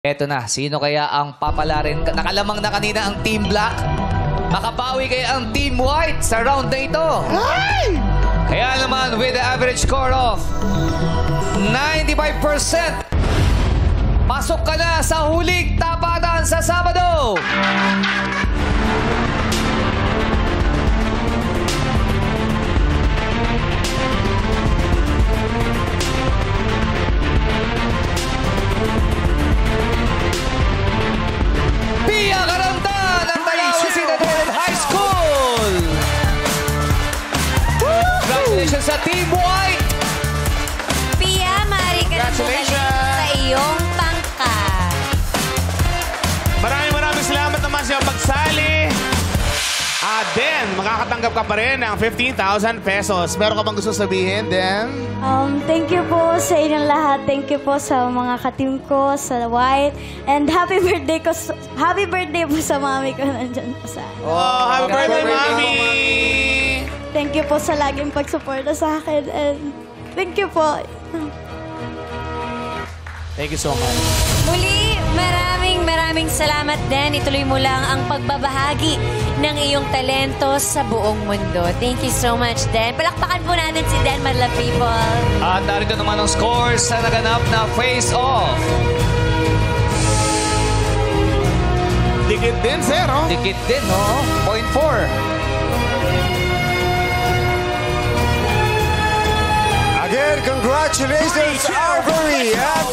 Eto na, sino kaya ang papalarin? Nakalamang na kanina ang Team Black. Makapawi kaya ang Team White sa round na ito. Ay! Kaya naman with the average score of 95%, pasok ka na sa huling tapatan sa Sabado. Pia Caranta ng Tayawin Citadel High School. Congratulations sa Team White. Pia, maaari ka na Congratulations! sa iyong pangkat. Maraming salamat naman sa pagsali. At then, makakatanggap ka pa rin ng 15,000 pesos. Meron ka bang gusto sabihin, then? Thank you po sa inyong lahat. Thank you po sa mga ka-team ko, sa White. And happy birthday po sa mami ko nandyan po sa akin. Oh, happy birthday, Mami! Thank you po sa laging pagsuporta sa akin. And thank you po. Thank you so much. Muli, maraming salamat din. Ituloy mo lang ang pagbabahagi ng iyong talento sa buong mundo. Thank you so much, Dan. Palakpakan po natin si Dan, my love people. At narito naman ang scores sa naganap na face-off. Dikit din, sir, oh. Dikit din, no? 0.4. Again, congratulations, Arbery and